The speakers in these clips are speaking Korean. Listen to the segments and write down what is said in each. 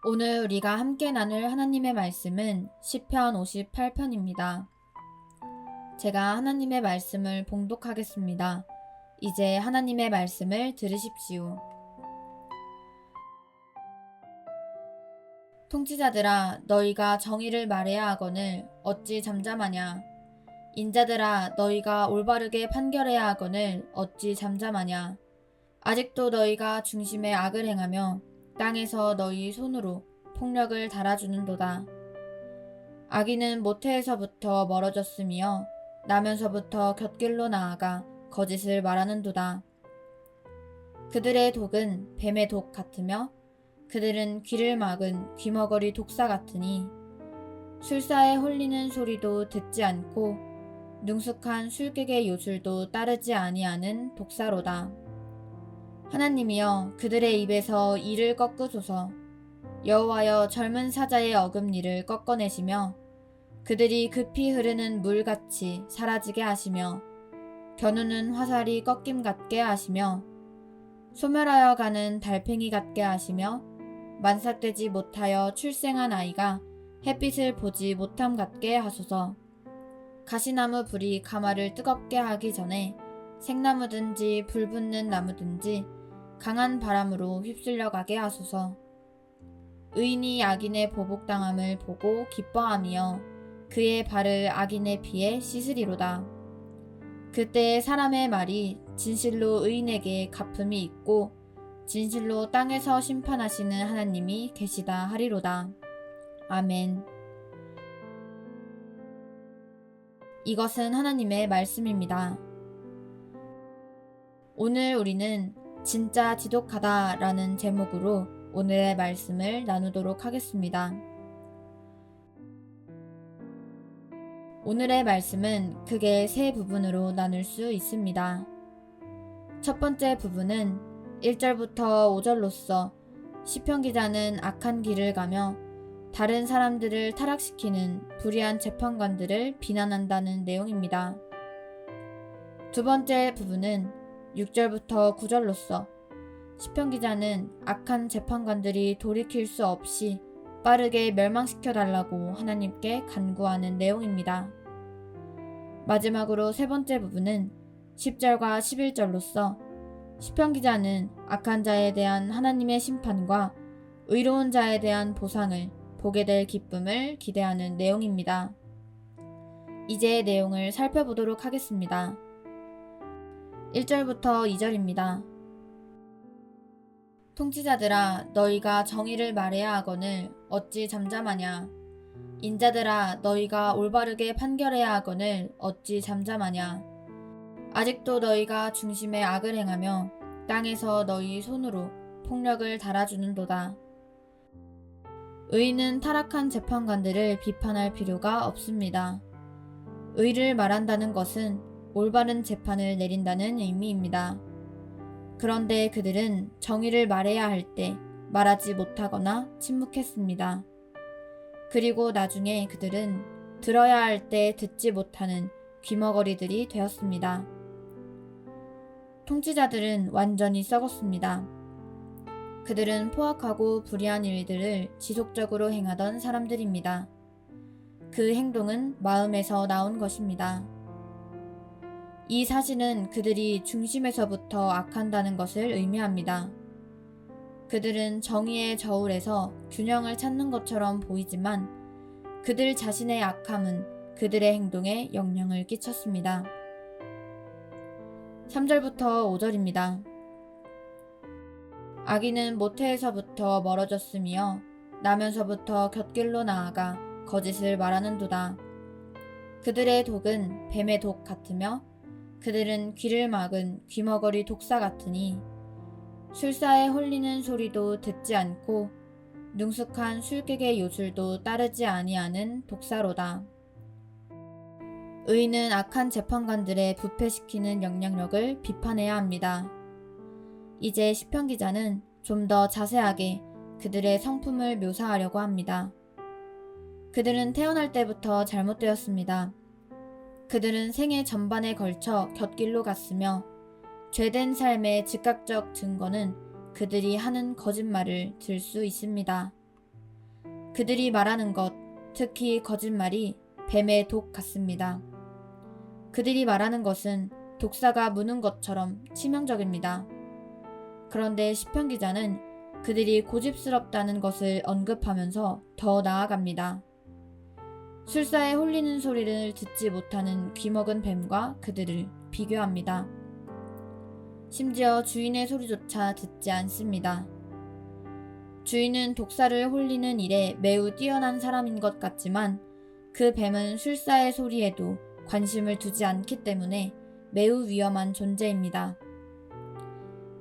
오늘 우리가 함께 나눌 하나님의 말씀은 시편 58편입니다. 제가 하나님의 말씀을 봉독하겠습니다. 이제 하나님의 말씀을 들으십시오. 통치자들아, 너희가 정의를 말해야 하거늘 어찌 잠잠하냐? 인자들아, 너희가 올바르게 판결해야 하거늘 어찌 잠잠하냐? 아직도 너희가 중심에 악을 행하며 땅에서 너희 손으로 폭력을 달아주는도다. 악인은 모태에서부터 멀어졌으며 나면서부터 곁길로 나아가 거짓을 말하는도다. 그들의 독은 뱀의 독 같으며 그들은 귀를 막은 귀머거리 독사 같으니 술사에 홀리는 소리도 듣지 않고 능숙한 술객의 요술도 따르지 아니하는 독사로다. 하나님이여, 그들의 입에서 이를 꺾으소서. 여호와여, 젊은 사자의 어금니를 꺾어내시며 그들이 급히 흐르는 물같이 사라지게 하시며 겨누는 화살이 꺾임 같게 하시며 소멸하여 가는 달팽이 같게 하시며 만삭되지 못하여 출생한 아이가 햇빛을 보지 못함 같게 하소서. 가시나무 불이 가마를 뜨겁게 하기 전에 생나무든지 불붙는 나무든지 강한 바람으로 휩쓸려 가게 하소서. 의인이 악인의 보복당함을 보고 기뻐하며 그의 발을 악인의 피에 씻으리로다. 그때 사람의 말이 진실로 의인에게 갚음이 있고 진실로 땅에서 심판하시는 하나님이 계시다 하리로다. 아멘. 이것은 하나님의 말씀입니다. 오늘 우리는 진짜 지독하다 라는 제목으로 오늘의 말씀을 나누도록 하겠습니다. 오늘의 말씀은 크게 세 부분으로 나눌 수 있습니다. 첫 번째 부분은 1절부터 5절로서 시편 기자는 악한 길을 가며 다른 사람들을 타락시키는 불의한 재판관들을 비난한다는 내용입니다. 두 번째 부분은 6절부터 9절로서 시편 기자는 악한 재판관들이 돌이킬 수 없이 빠르게 멸망시켜달라고 하나님께 간구하는 내용입니다. 마지막으로 세 번째 부분은 10절과 11절로서 시편 기자는 악한 자에 대한 하나님의 심판과 의로운 자에 대한 보상을 보게 될 기쁨을 기대하는 내용입니다. 이제 내용을 살펴보도록 하겠습니다. 1절부터 2절입니다. 통치자들아, 너희가 정의를 말해야 하거늘 어찌 잠잠하냐? 인자들아, 너희가 올바르게 판결해야 하거늘 어찌 잠잠하냐? 아직도 너희가 중심에 악을 행하며 땅에서 너희 손으로 폭력을 달아주는도다. 의인은 타락한 재판관들을 비판할 필요가 없습니다. 의를 말한다는 것은 올바른 재판을 내린다는 의미입니다. 그런데 그들은 정의를 말해야 할 때 말하지 못하거나 침묵했습니다. 그리고 나중에 그들은 들어야 할 때 듣지 못하는 귀머거리들이 되었습니다. 통치자들은 완전히 썩었습니다. 그들은 포악하고 불의한 일들을 지속적으로 행하던 사람들입니다. 그 행동은 마음에서 나온 것입니다. 이 사실은 그들이 중심에서부터 악한다는 것을 의미합니다. 그들은 정의의 저울에서 균형을 찾는 것처럼 보이지만 그들 자신의 악함은 그들의 행동에 영향을 끼쳤습니다. 3절부터 5절입니다. 악인은 모태에서부터 멀어졌으며 나면서부터 곁길로 나아가 거짓을 말하는도다. 그들의 독은 뱀의 독 같으며 그들은 귀를 막은 귀머거리 독사 같으니 술사에 홀리는 소리도 듣지 않고 능숙한 술객의 요술도 따르지 아니하는 독사로다. 의인은 악한 재판관들의 부패시키는 영향력을 비판해야 합니다. 이제 시편 기자는 좀 더 자세하게 그들의 성품을 묘사하려고 합니다. 그들은 태어날 때부터 잘못되었습니다. 그들은 생애 전반에 걸쳐 곁길로 갔으며 죄된 삶의 즉각적 증거는 그들이 하는 거짓말을 들 수 있습니다. 그들이 말하는 것, 특히 거짓말이 뱀의 독 같습니다. 그들이 말하는 것은 독사가 무는 것처럼 치명적입니다. 그런데 시편 기자는 그들이 고집스럽다는 것을 언급하면서 더 나아갑니다. 술사에 홀리는 소리를 듣지 못하는 귀먹은 뱀과 그들을 비교합니다. 심지어 주인의 소리조차 듣지 않습니다. 주인은 독사를 홀리는 일에 매우 뛰어난 사람인 것 같지만 그 뱀은 술사의 소리에도 관심을 두지 않기 때문에 매우 위험한 존재입니다.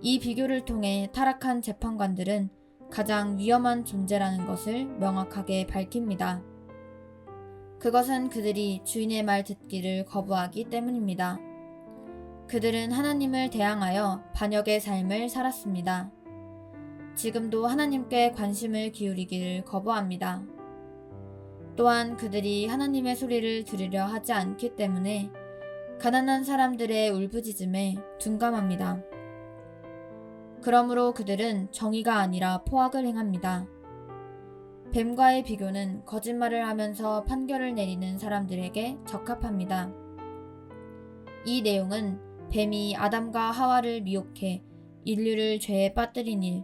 이 비교를 통해 타락한 재판관들은 가장 위험한 존재라는 것을 명확하게 밝힙니다. 그것은 그들이 주인의 말 듣기를 거부하기 때문입니다. 그들은 하나님을 대항하여 반역의 삶을 살았습니다. 지금도 하나님께 관심을 기울이기를 거부합니다. 또한 그들이 하나님의 소리를 들으려 하지 않기 때문에 가난한 사람들의 울부짖음에 둔감합니다. 그러므로 그들은 정의가 아니라 포악을 행합니다. 뱀과의 비교는 거짓말을 하면서 판결을 내리는 사람들에게 적합합니다. 이 내용은 뱀이 아담과 하와를 미혹해 인류를 죄에 빠뜨린 일,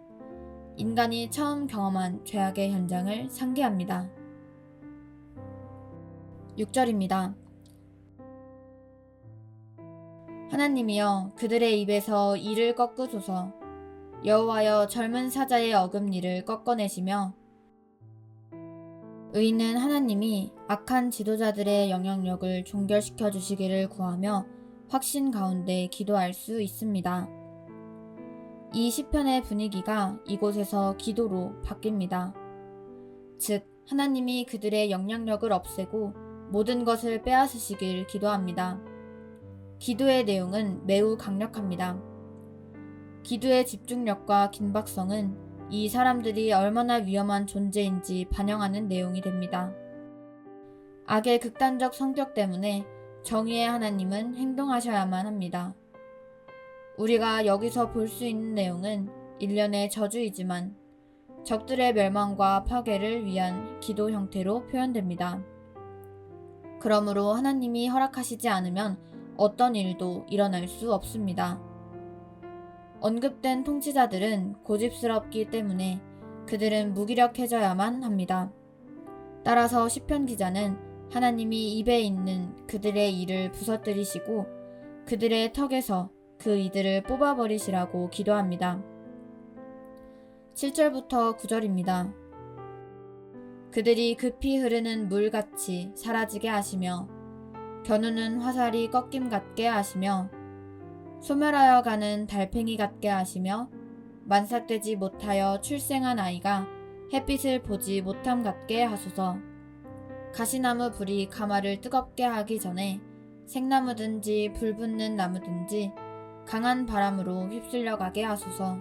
인간이 처음 경험한 죄악의 현장을 상기합니다. 6절입니다. 하나님이여 그들의 입에서 이를 꺾으소서. 여호와여 젊은 사자의 어금니를 꺾어내시며 의인은 하나님이 악한 지도자들의 영향력을 종결시켜 주시기를 구하며 확신 가운데 기도할 수 있습니다. 이 시편의 분위기가 이곳에서 기도로 바뀝니다. 즉, 하나님이 그들의 영향력을 없애고 모든 것을 빼앗으시길 기도합니다. 기도의 내용은 매우 강력합니다. 기도의 집중력과 긴박성은 이 사람들이 얼마나 위험한 존재인지 반영하는 내용이 됩니다. 악의 극단적 성격 때문에 정의의 하나님은 행동하셔야만 합니다. 우리가 여기서 볼 수 있는 내용은 일련의 저주이지만 적들의 멸망과 파괴를 위한 기도 형태로 표현됩니다. 그러므로 하나님이 허락하시지 않으면 어떤 일도 일어날 수 없습니다. 언급된 통치자들은 고집스럽기 때문에 그들은 무기력해져야만 합니다. 따라서 시편 기자는 하나님이 입에 있는 그들의 이를 부서뜨리시고 그들의 턱에서 그 이들을 뽑아버리시라고 기도합니다. 7절부터 9절입니다. 그들이 급히 흐르는 물같이 사라지게 하시며 겨누는 화살이 꺾임 같게 하시며 소멸하여 가는 달팽이 같게 하시며 만삭되지 못하여 출생한 아이가 햇빛을 보지 못함 같게 하소서. 가시나무 불이 가마를 뜨겁게 하기 전에 생나무든지 불 붙는 나무든지 강한 바람으로 휩쓸려 가게 하소서.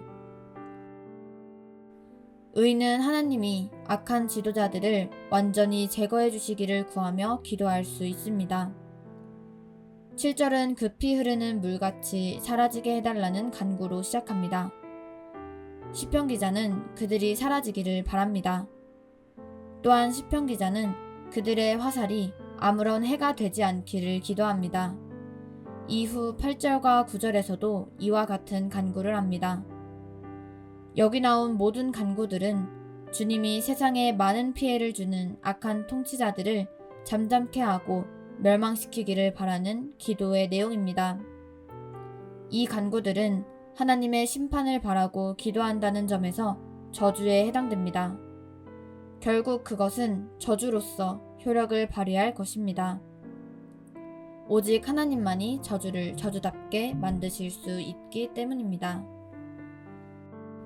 의인은 하나님이 악한 지도자들을 완전히 제거해 주시기를 구하며 기도할 수 있습니다. 7절은 급히 흐르는 물같이 사라지게 해달라는 간구로 시작합니다. 시편 기자는 그들이 사라지기를 바랍니다. 또한 시편 기자는 그들의 화살이 아무런 해가 되지 않기를 기도합니다. 이후 8절과 9절에서도 이와 같은 간구를 합니다. 여기 나온 모든 간구들은 주님이 세상에 많은 피해를 주는 악한 통치자들을 잠잠케 하고 멸망시키기를 바라는 기도의 내용입니다. 이 간구들은 하나님의 심판을 바라고 기도한다는 점에서 저주에 해당됩니다. 결국 그것은 저주로서 효력을 발휘할 것입니다. 오직 하나님만이 저주를 저주답게 만드실 수 있기 때문입니다.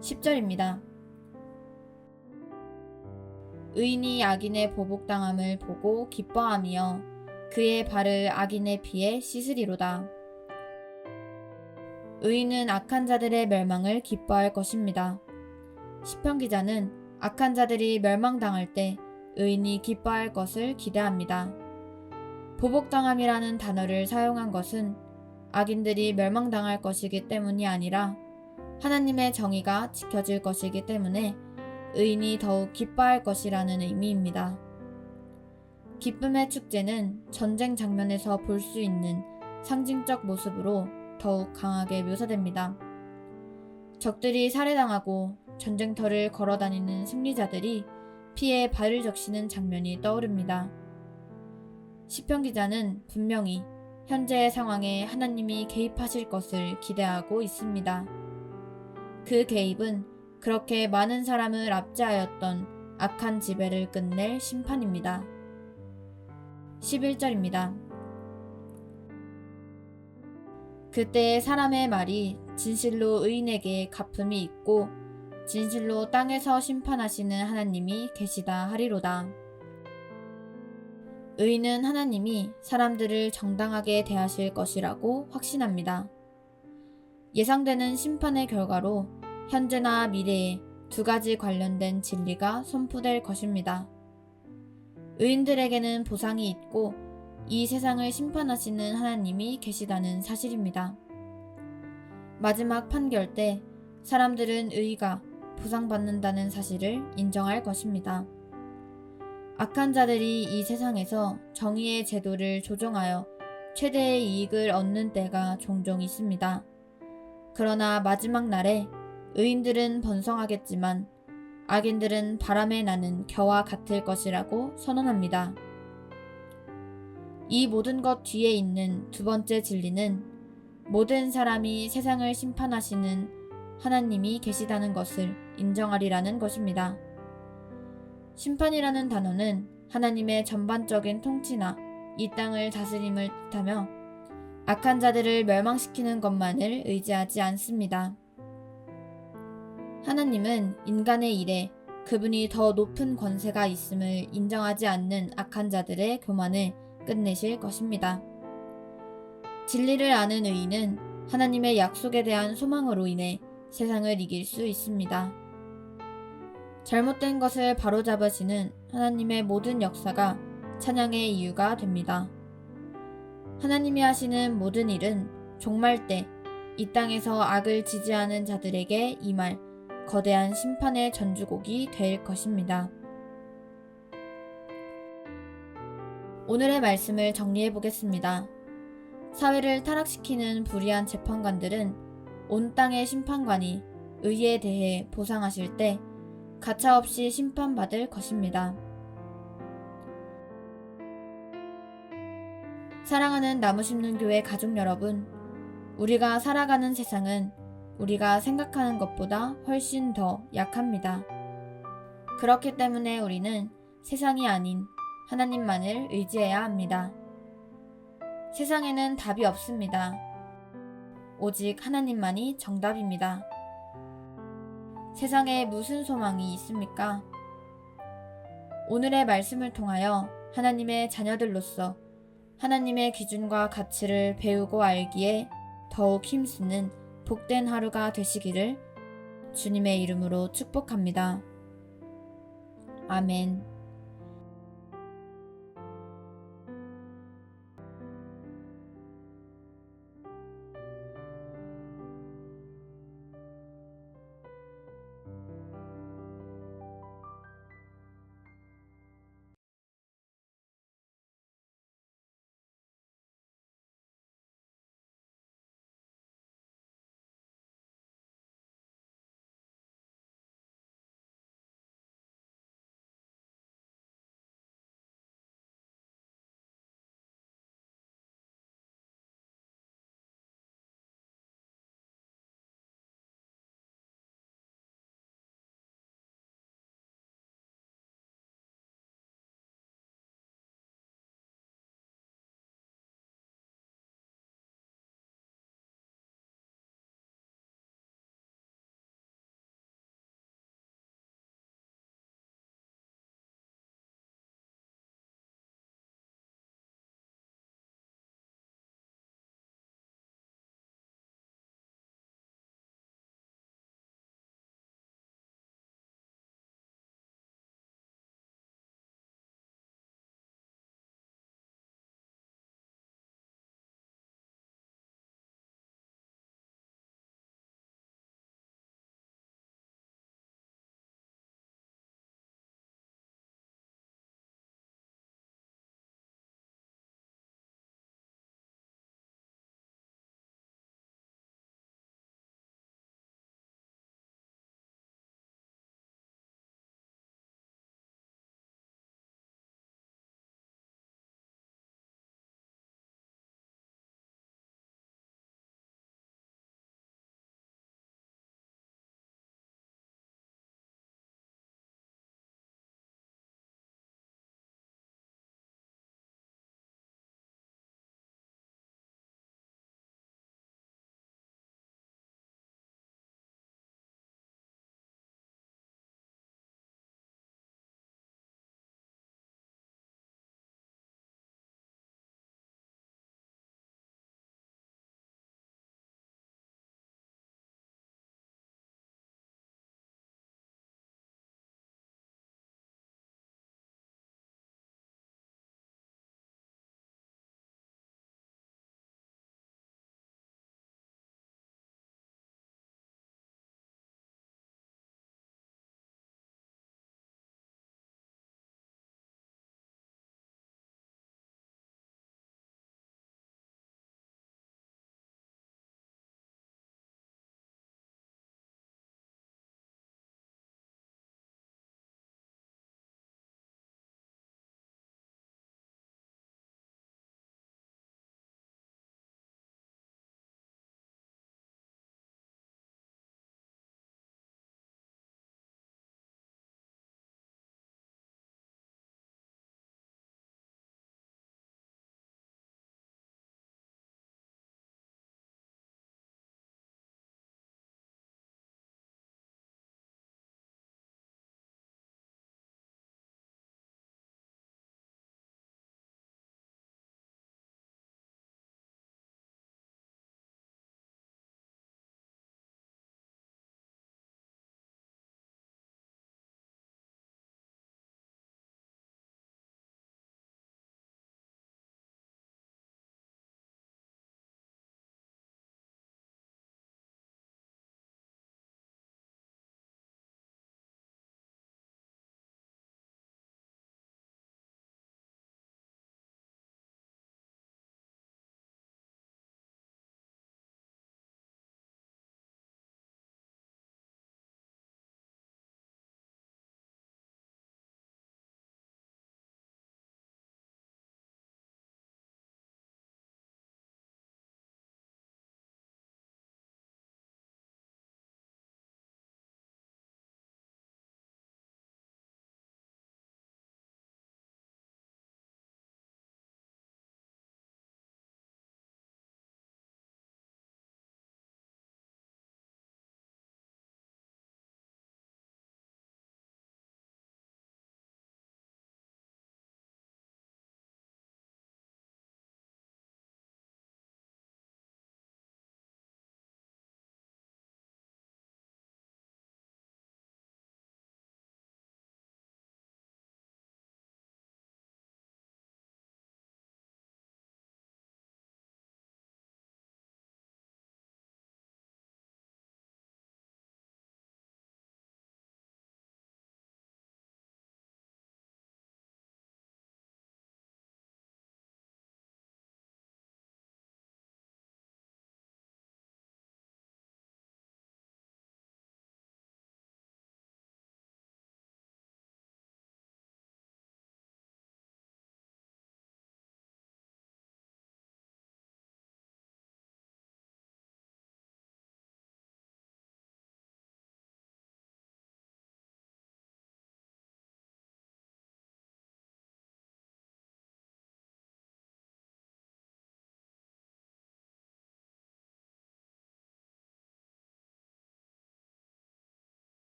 10절입니다. 의인이 악인의 보복당함을 보고 기뻐하며 그의 발을 악인의 피에 씻으리로다. 의인은 악한 자들의 멸망을 기뻐할 것입니다. 시편 기자는 악한 자들이 멸망당할 때 의인이 기뻐할 것을 기대합니다. 보복당함이라는 단어를 사용한 것은 악인들이 멸망당할 것이기 때문이 아니라 하나님의 정의가 지켜질 것이기 때문에 의인이 더욱 기뻐할 것이라는 의미입니다. 기쁨의 축제는 전쟁 장면에서 볼 수 있는 상징적 모습으로 더욱 강하게 묘사됩니다. 적들이 살해당하고 전쟁터를 걸어다니는 승리자들이 피에 발을 적시는 장면이 떠오릅니다. 시편 기자는 분명히 현재의 상황에 하나님이 개입하실 것을 기대하고 있습니다. 그 개입은 그렇게 많은 사람을 압제하였던 악한 지배를 끝낼 심판입니다. 11절입니다. 그때의 사람의 말이 진실로 의인에게 갚음이 있고 진실로 땅에서 심판하시는 하나님이 계시다 하리로다. 의인은 하나님이 사람들을 정당하게 대하실 것이라고 확신합니다. 예상되는 심판의 결과로 현재나 미래에 두 가지 관련된 진리가 선포될 것입니다. 의인들에게는 보상이 있고 이 세상을 심판하시는 하나님이 계시다는 사실입니다. 마지막 판결 때 사람들은 의가 보상받는다는 사실을 인정할 것입니다. 악한 자들이 이 세상에서 정의의 제도를 조종하여 최대의 이익을 얻는 때가 종종 있습니다. 그러나 마지막 날에 의인들은 번성하겠지만 악인들은 바람에 나는 겨와 같을 것이라고 선언합니다. 이 모든 것 뒤에 있는 두 번째 진리는 모든 사람이 세상을 심판하시는 하나님이 계시다는 것을 인정하리라는 것입니다. 심판이라는 단어는 하나님의 전반적인 통치나 이 땅을 다스림을 뜻하며 악한 자들을 멸망시키는 것만을 의지하지 않습니다. 하나님은 인간의 일에 그분이 더 높은 권세가 있음을 인정하지 않는 악한 자들의 교만을 끝내실 것입니다. 진리를 아는 의인은 하나님의 약속에 대한 소망으로 인해 세상을 이길 수 있습니다. 잘못된 것을 바로잡으시는 하나님의 모든 역사가 찬양의 이유가 됩니다. 하나님이 하시는 모든 일은 종말 때 이 땅에서 악을 지지하는 자들에게 임할 거대한 심판의 전주곡이 될 것입니다. 오늘의 말씀을 정리해 보겠습니다. 사회를 타락시키는 불의한 재판관들은 온 땅의 심판관이 의에 대해 보상하실 때 가차없이 심판받을 것입니다. 사랑하는 나무심는 교회 가족 여러분, 우리가 살아가는 세상은 우리가 생각하는 것보다 훨씬 더 약합니다. 그렇기 때문에 우리는 세상이 아닌 하나님만을 의지해야 합니다. 세상에는 답이 없습니다. 오직 하나님만이 정답입니다. 세상에 무슨 소망이 있습니까? 오늘의 말씀을 통하여 하나님의 자녀들로서 하나님의 기준과 가치를 배우고 알기에 더욱 힘쓰는 복된 하루가 되시기를 주님의 이름으로 축복합니다. 아멘.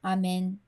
아멘.